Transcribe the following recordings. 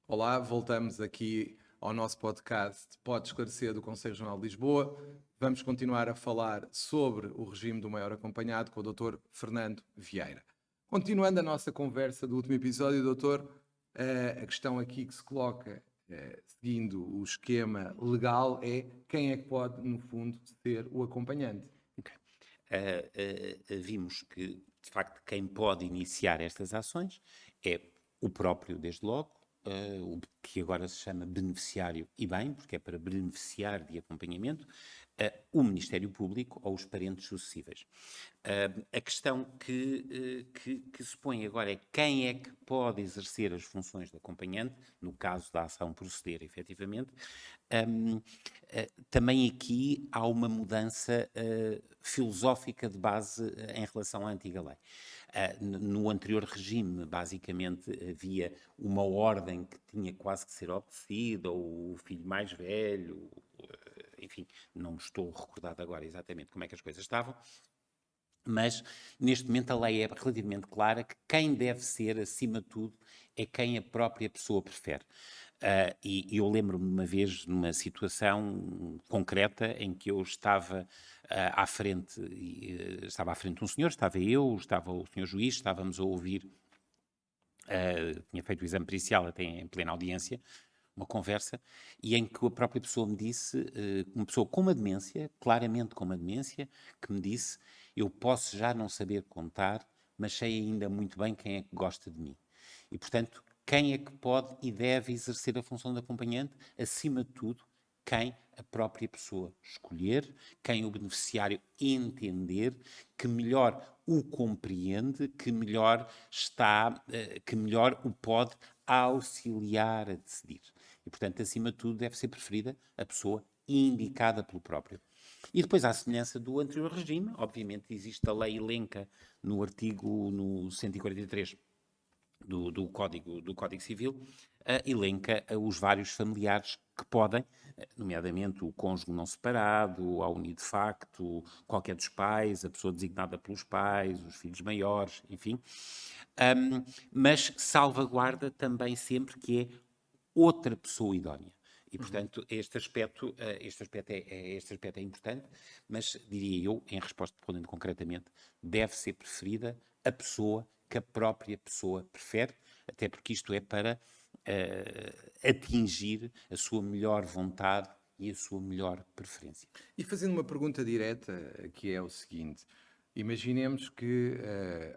Olá, voltamos aqui ao nosso podcast Pode Esclarecer do Conselho Regional de Lisboa. Vamos continuar a falar sobre o regime do maior acompanhado com o Dr. Fernando Vieira. Continuando a nossa conversa do último episódio, doutor, a questão aqui que se coloca, seguindo o esquema legal, é quem é que pode, no fundo, ser o acompanhante? Ok. Vimos que, de facto, quem pode iniciar estas ações é o próprio, desde logo, o que agora se chama beneficiário e bem, porque é para beneficiar de acompanhamento, o Ministério Público ou os parentes sucessíveis. A questão que se põe agora é quem é que pode exercer as funções de acompanhante, no caso da ação proceder, efetivamente. Também aqui há uma mudança filosófica de base em relação à antiga lei. No anterior regime, basicamente, havia uma ordem que tinha quase que ser obedecida, ou o filho mais velho, enfim, não me estou recordado agora exatamente como é que as coisas estavam, mas neste momento a lei é relativamente clara que quem deve ser, acima de tudo, é quem a própria pessoa prefere. E eu lembro-me uma vez numa situação concreta em que eu estava à frente, estava à frente de um senhor, estava eu, estava o senhor juiz, estávamos a ouvir, tinha feito o exame pericial até em plena audiência, uma conversa, e em que a própria pessoa me disse, uma pessoa com uma demência, claramente com uma demência, que me disse: eu posso já não saber contar, mas sei ainda muito bem quem é que gosta de mim. E, portanto, quem é que pode e deve exercer a função de acompanhante? Acima de tudo, quem a própria pessoa escolher, quem o beneficiário entender, que melhor o compreende, que melhor está, que melhor o pode auxiliar a decidir. E, portanto, acima de tudo, deve ser preferida a pessoa indicada pelo próprio. E depois, à semelhança do anterior regime, obviamente existe a lei elenca no artigo no 143 do Código Civil, elenca os vários familiares que podem, nomeadamente o cônjuge não separado, a unido de facto, qualquer dos pais, a pessoa designada pelos pais, os filhos maiores, enfim. Mas salvaguarda também sempre que é outra pessoa idónea. E, portanto, este aspecto é importante, mas diria eu, em resposta, respondendo concretamente, deve ser preferida a pessoa que a própria pessoa prefere, até porque isto é para atingir a sua melhor vontade e a sua melhor preferência. E fazendo uma pergunta direta, que é o seguinte: imaginemos que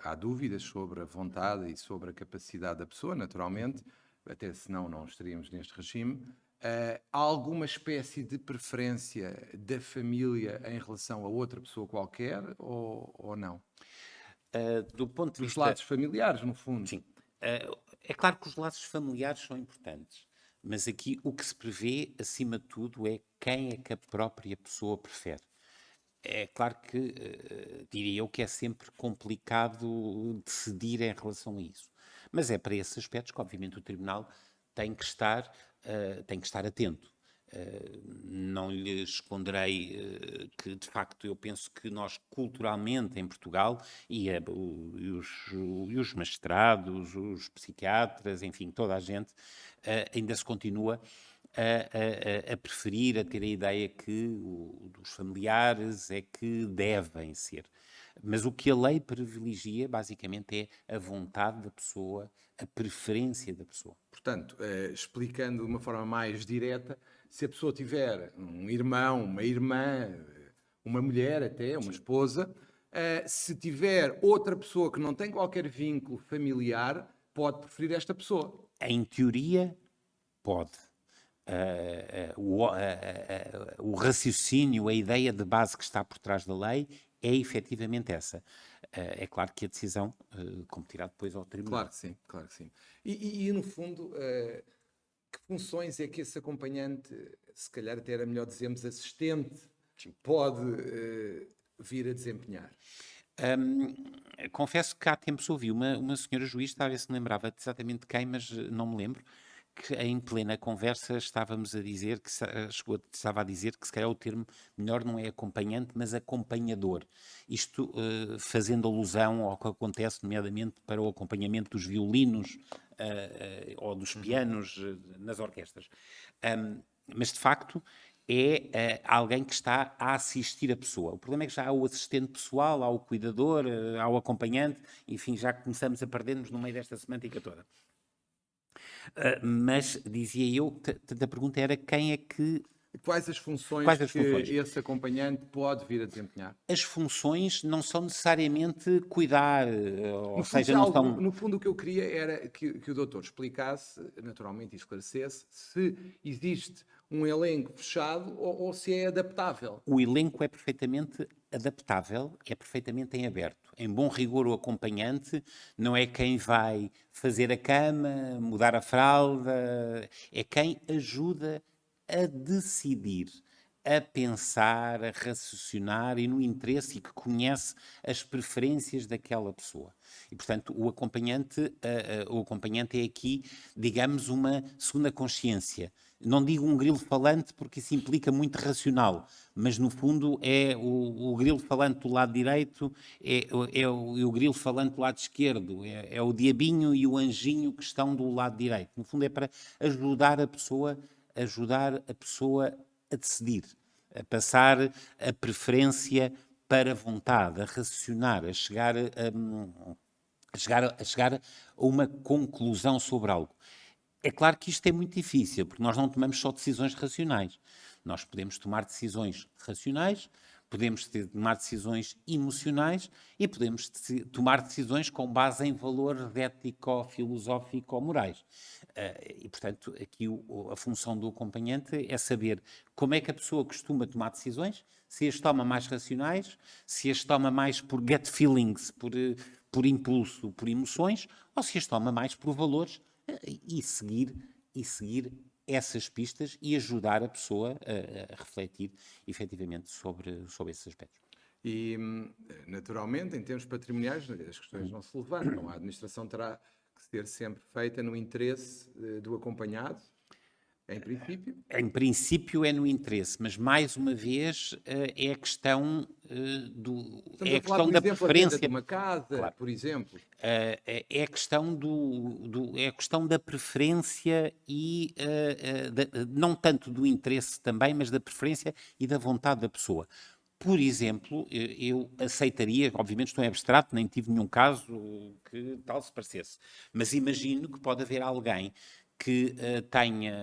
há dúvidas sobre a vontade e sobre a capacidade da pessoa, naturalmente, até senão não estaríamos neste regime. Há alguma espécie de preferência da família em relação a outra pessoa qualquer ou não? Do ponto de Dos vista. laços familiares, no fundo. Sim. É claro que os laços familiares são importantes, mas aqui o que se prevê, acima de tudo, é quem é que a própria pessoa prefere. É claro que, diria eu, que é sempre complicado decidir em relação a isso. Mas é para esses aspectos que, obviamente, o Tribunal tem que estar atento. Não lhe esconderei que, de facto, eu penso que nós, culturalmente, em Portugal, e os magistrados, os psiquiatras, enfim, toda a gente, ainda se continua a preferir, a ter a ideia que dos familiares é que devem ser. Mas o que a lei privilegia, basicamente, é a vontade da pessoa, a preferência da pessoa. Portanto, explicando de uma forma mais direta, se a pessoa tiver um irmão, uma irmã, uma mulher até, uma esposa, se tiver outra pessoa que não tem qualquer vínculo familiar, pode preferir esta pessoa. Em teoria, pode. O raciocínio, a ideia de base que está por trás da lei é efetivamente essa. É claro que a decisão competirá depois ao Tribunal. Claro que sim, claro que sim. E no fundo, que funções é que esse acompanhante, se calhar até era melhor dizermos assistente, pode vir a desempenhar? Confesso que há tempos ouvi uma senhora juiz, talvez se me lembrava exatamente de quem, mas não me lembro, que em plena conversa estávamos a dizer que estava a dizer que se calhar o termo melhor não é acompanhante, mas acompanhador. Isto fazendo alusão ao que acontece, nomeadamente para o acompanhamento dos violinos ou dos pianos nas orquestras. Mas de facto é alguém que está a assistir a pessoa. O problema é que já há o assistente pessoal, há o cuidador, há o acompanhante, enfim, já começamos a perder-nos no meio desta semântica toda. Mas, dizia eu, a pergunta era quem é que... Quais as funções Quais as que funções? esse acompanhante pode vir a desempenhar? As funções não são necessariamente cuidar, ou No fundo, seja, não são... no fundo, o que eu queria era que o doutor explicasse, naturalmente, e esclarecesse, se existe um elenco fechado ou se é adaptável. O elenco é perfeitamente adaptável, é perfeitamente em aberto. Em bom rigor, o acompanhante não é quem vai fazer a cama, mudar a fralda, é quem ajuda a decidir, a pensar, a raciocinar e no interesse e que conhece as preferências daquela pessoa. E, portanto, o acompanhante é aqui, digamos, uma segunda consciência. Não digo um grilo falante porque isso implica muito racional, mas no fundo é o grilo falante do lado direito, é o grilo falante do lado esquerdo, é o diabinho e o anjinho que estão do lado direito. No fundo é para ajudar a pessoa a decidir, a passar a preferência para a vontade, a raciocinar, a chegar a uma conclusão sobre algo. É claro que isto é muito difícil, porque nós não tomamos só decisões racionais. Nós podemos tomar decisões racionais, podemos tomar decisões emocionais e podemos tomar decisões com base em valores ético-filosófico-morais. E, portanto, aqui a função do acompanhante é saber como é que a pessoa costuma tomar decisões, se as toma mais racionais, se as toma mais por gut feelings, por impulso, por emoções, ou se as toma mais por valores e seguir essas pistas e ajudar a pessoa a refletir efetivamente sobre esses aspectos. E, naturalmente, em termos patrimoniais, as questões não se levantam. A administração terá que ser sempre feita no interesse do acompanhado, em princípio. Em princípio é no interesse, mas mais uma vez é a questão Estamos a falar, por da exemplo, a venda de preferência. uma casa, Claro. por exemplo. É a questão é a questão da preferência e não tanto do interesse também, mas da preferência e da vontade da pessoa. Por exemplo, eu aceitaria, obviamente estou em abstrato, nem tive nenhum caso que tal se parecesse, mas imagino que pode haver alguém que tenha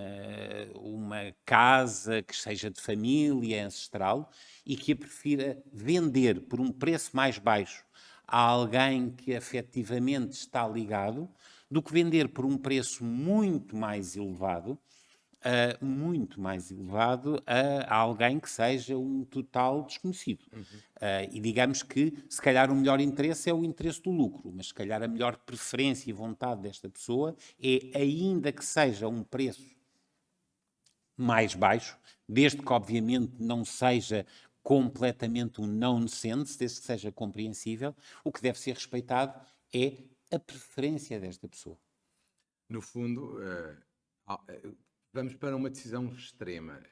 uma casa que seja de família, ancestral, e que a prefira vender por um preço mais baixo a alguém que efetivamente está ligado, do que vender por um preço muito mais elevado a alguém que seja um total desconhecido. E digamos que, se calhar, o melhor interesse é o interesse do lucro, mas se calhar a melhor preferência e vontade desta pessoa é, ainda que seja um preço mais baixo, desde que, obviamente, não seja completamente um nonsense, desde que seja compreensível, o que deve ser respeitado é a preferência desta pessoa. No fundo, vamos para uma decisão extrema.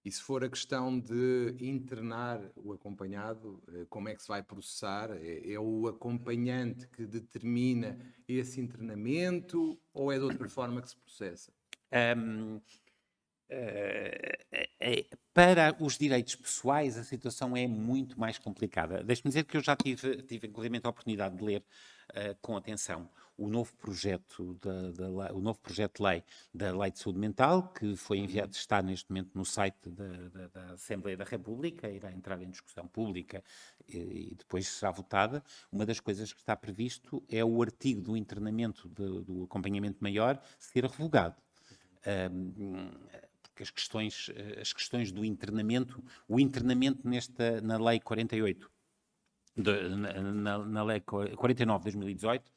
E se for a questão de internar o acompanhado, como é que se vai processar? É o acompanhante que determina esse internamento ou é de outra forma que se processa? Para os direitos pessoais, a situação é muito mais complicada. Deixe-me dizer que eu já tive inclusive a oportunidade de ler com atenção o novo projeto de lei da Lei de Saúde Mental, que foi enviado, está neste momento no site da Assembleia da República, irá entrar em discussão pública e depois será votada. Uma das coisas que está previsto é o artigo do internamento do acompanhamento maior ser revogado. Porque as questões do internamento, o internamento na Lei 48, na Lei 49 de 2018,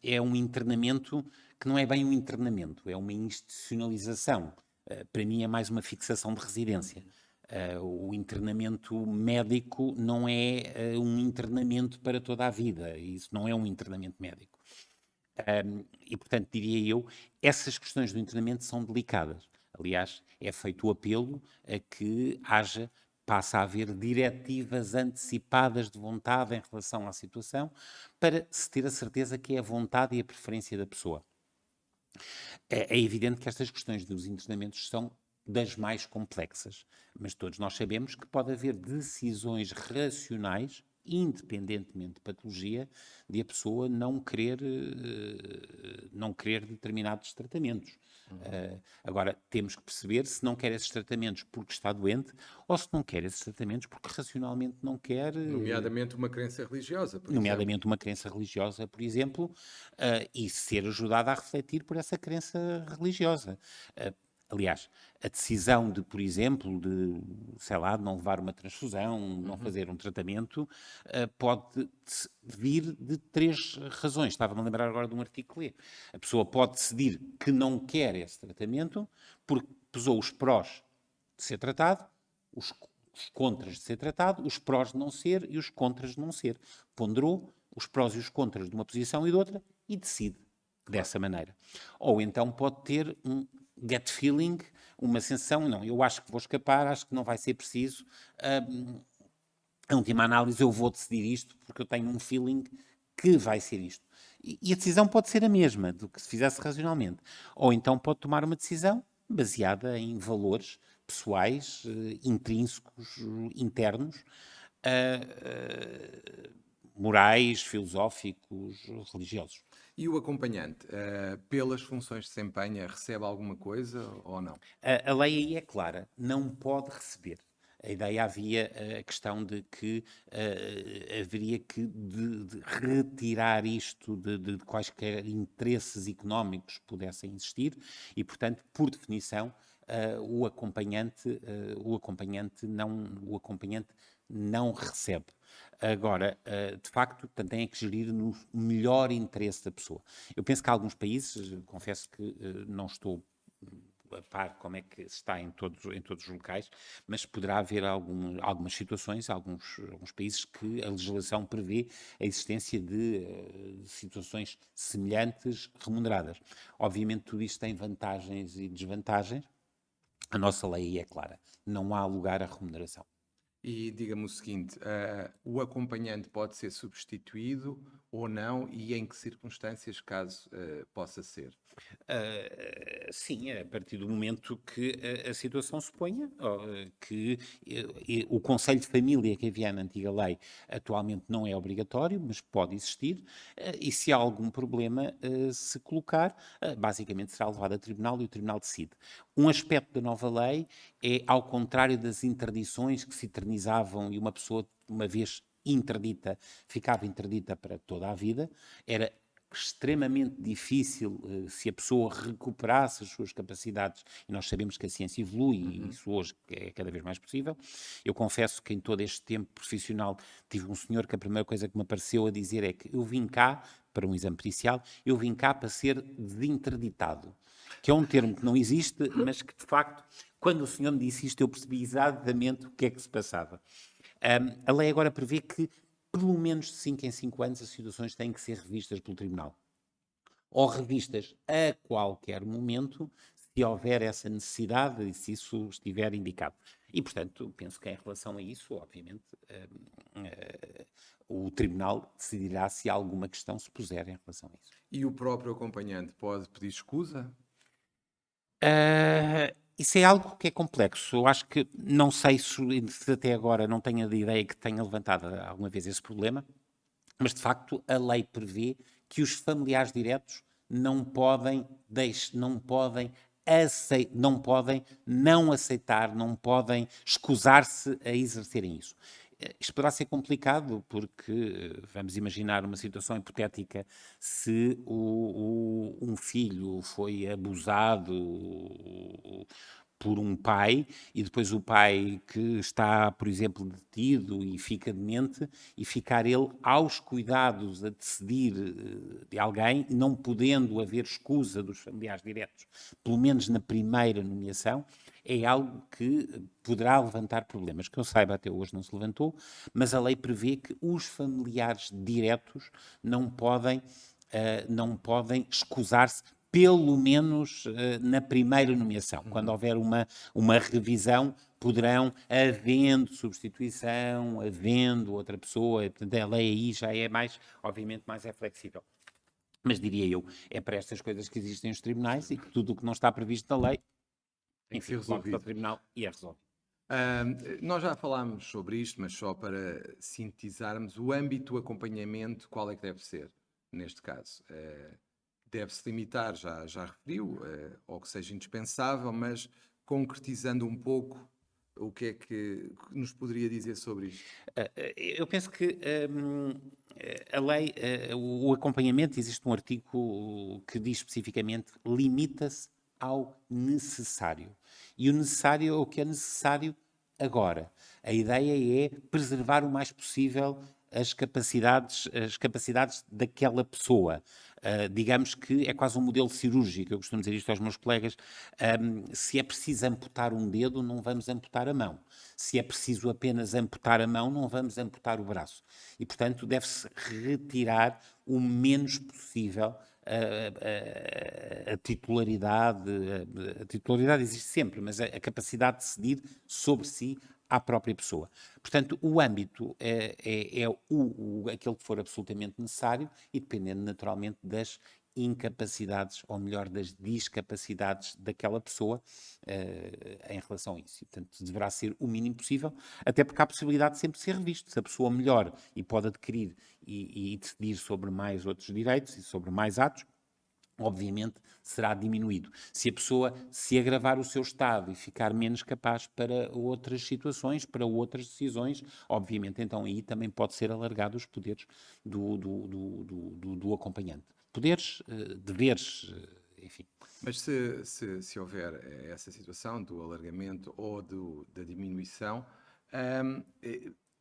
é um internamento que não é bem um internamento, é uma institucionalização. Para mim é mais uma fixação de residência. O internamento médico não é um internamento para toda a vida, isso não é um internamento médico. E, portanto, diria eu, essas questões do internamento são delicadas. Aliás, é feito o apelo a que passa a haver diretivas antecipadas de vontade em relação à situação, para se ter a certeza que é a vontade e a preferência da pessoa. É evidente que estas questões dos internamentos são das mais complexas, mas todos nós sabemos que pode haver decisões racionais, independentemente de patologia, de a pessoa não querer determinados tratamentos. Agora, temos que perceber se não quer esses tratamentos porque está doente ou se não quer esses tratamentos porque racionalmente não quer. Nomeadamente uma crença religiosa, por exemplo. Nomeadamente uma crença religiosa, por exemplo, e ser ajudada a refletir por essa crença religiosa. Aliás, a decisão de, por exemplo, de, sei lá, de não levar uma transfusão, não fazer um tratamento, pode vir de 3 razões. Estava-me a lembrar agora de um artigo que li. A pessoa pode decidir que não quer esse tratamento porque pesou os prós de ser tratado, os contras de ser tratado, os prós de não ser e os contras de não ser. Ponderou os prós e os contras de uma posição e de outra e decide dessa maneira. Ou então pode ter um gut feeling, uma sensação, não, eu acho que vou escapar, acho que não vai ser preciso. Em última análise, eu vou decidir isto porque eu tenho um feeling que vai ser isto. E a decisão pode ser a mesma do que se fizesse racionalmente. Ou então pode tomar uma decisão baseada em valores pessoais, intrínsecos, internos, morais, filosóficos, religiosos. E o acompanhante, pelas funções que desempenha, recebe alguma coisa ou não? A lei aí é clara, não pode receber. A ideia havia a questão de que haveria que de retirar isto de quaisquer interesses económicos que pudessem existir e, portanto, por definição, o acompanhante não recebe. Agora, de facto, tem que gerir no melhor interesse da pessoa. Eu penso que há alguns países, confesso que não estou a par como é que está em todos os locais, mas poderá haver algumas situações, alguns países que a legislação prevê a existência de situações semelhantes remuneradas. Obviamente tudo isto tem vantagens e desvantagens. A nossa lei aí é clara, não há lugar à remuneração. E diga-me o seguinte, o acompanhante pode ser substituído ou não e em que circunstâncias, caso possa ser? Sim, a partir do momento que a situação se ponha, que o Conselho de Família que havia na antiga lei atualmente não é obrigatório, mas pode existir, e se há algum problema se colocar, basicamente será levado a tribunal e o tribunal decide. Um aspecto da nova lei é, ao contrário das interdições que se eternizavam e uma pessoa, uma vez interdita, ficava interdita para toda a vida, era extremamente difícil se a pessoa recuperasse as suas capacidades, e nós sabemos que a ciência evolui e isso hoje é cada vez mais possível. Eu confesso que em todo este tempo profissional tive um senhor que a primeira coisa que me apareceu a dizer é que eu vim cá, para um exame pericial, eu vim cá para ser desinterditado, que é um termo que não existe, mas que de facto, quando o senhor me disse isto, eu percebi exatamente o que é que se passava. A lei agora prevê que pelo menos de 5 em 5 anos as situações têm que ser revistas pelo Tribunal. Ou revistas a qualquer momento, se houver essa necessidade e se isso estiver indicado. E, portanto, penso que em relação a isso, obviamente, o Tribunal decidirá se alguma questão se puser em relação a isso. E o próprio acompanhante pode pedir escusa? Isso é algo que é complexo. Eu acho que não sei se até agora não tenho a ideia que tenha levantado alguma vez esse problema, mas de facto a lei prevê que os familiares diretos não podem não aceitar, não podem escusar-se a exercerem isso. Isto poderá ser complicado porque vamos imaginar uma situação hipotética se um filho foi abusado por um pai e depois o pai que está, por exemplo, detido e fica demente e ficar ele aos cuidados a decidir de alguém, não podendo haver escusa dos familiares diretos, pelo menos na primeira nomeação, é algo que poderá levantar problemas. Que eu saiba, até hoje não se levantou, mas a lei prevê que os familiares diretos não podem não podem escusar-se, pelo menos na primeira nomeação. Quando houver uma revisão, poderão, havendo substituição, havendo outra pessoa, portanto, a lei aí já é mais, obviamente, mais é flexível. Mas diria eu, é para estas coisas que existem os tribunais e que tudo o que não está previsto na lei, Tem que ser enfim, vai para o resolvido. tribunal e é resolvido. Nós já falámos sobre isto, mas só para sintetizarmos, o âmbito do acompanhamento, qual é que deve ser, neste caso? Deve-se limitar, já referiu, ao que seja indispensável, mas concretizando um pouco, o que é que nos poderia dizer sobre isto? Eu penso que a lei, o acompanhamento, existe um artigo que diz especificamente, limita-se ao necessário. E o necessário é o que é necessário agora. A ideia é preservar o mais possível as capacidades daquela pessoa. Digamos que é quase um modelo cirúrgico. Eu costumo dizer isto aos meus colegas. Se é preciso amputar um dedo, não vamos amputar a mão. Se é preciso apenas amputar a mão, não vamos amputar o braço. E, portanto, deve-se retirar o menos possível a titularidade. A titularidade existe sempre, mas a capacidade de decidir sobre si à própria pessoa. Portanto, o âmbito é aquele que for absolutamente necessário e dependendo naturalmente das incapacidades, ou melhor, das discapacidades daquela pessoa em relação a isso. E, portanto, deverá ser o mínimo possível, até porque há a possibilidade de sempre ser revisto. Se a pessoa melhor e pode adquirir e decidir sobre mais outros direitos e sobre mais atos, obviamente será diminuído. Se a pessoa se agravar o seu estado e ficar menos capaz para outras situações, para outras decisões, obviamente então aí também pode ser alargado os poderes do acompanhante. Poderes, deveres, enfim. Mas se houver essa situação do alargamento ou da diminuição,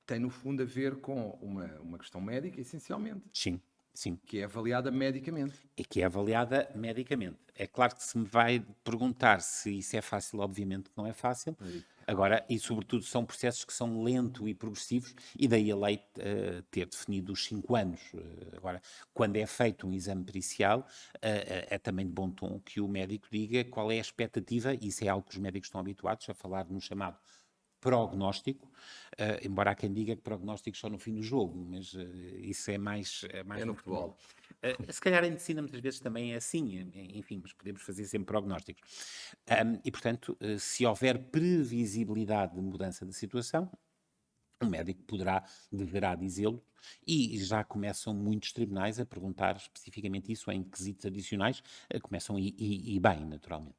tem no fundo a ver com uma questão médica, essencialmente, Sim, sim. que é avaliada medicamente. E que é avaliada medicamente. É claro que se me vai perguntar se isso é fácil, obviamente que não é fácil. Agora, e sobretudo são processos que são lentos e progressivos, e daí a lei ter definido os 5 anos. Agora, quando é feito um exame pericial, é também de bom tom que o médico diga qual é a expectativa, e isso é algo que os médicos estão habituados a falar no chamado prognóstico, embora há quem diga que prognóstico só no fim do jogo, mas isso é mais É no futebol. Se calhar em medicina muitas vezes também é assim, enfim, mas podemos fazer sempre prognósticos. E, portanto, se houver previsibilidade de mudança da situação, o médico deverá dizê-lo, e já começam muitos tribunais a perguntar especificamente isso em quesitos adicionais, começam e bem, naturalmente.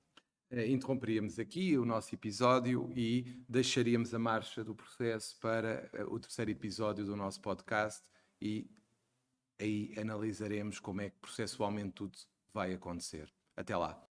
Interromperíamos aqui o nosso episódio e deixaríamos a marcha do processo para o terceiro episódio do nosso podcast e aí analisaremos como é que processualmente tudo vai acontecer. Até lá.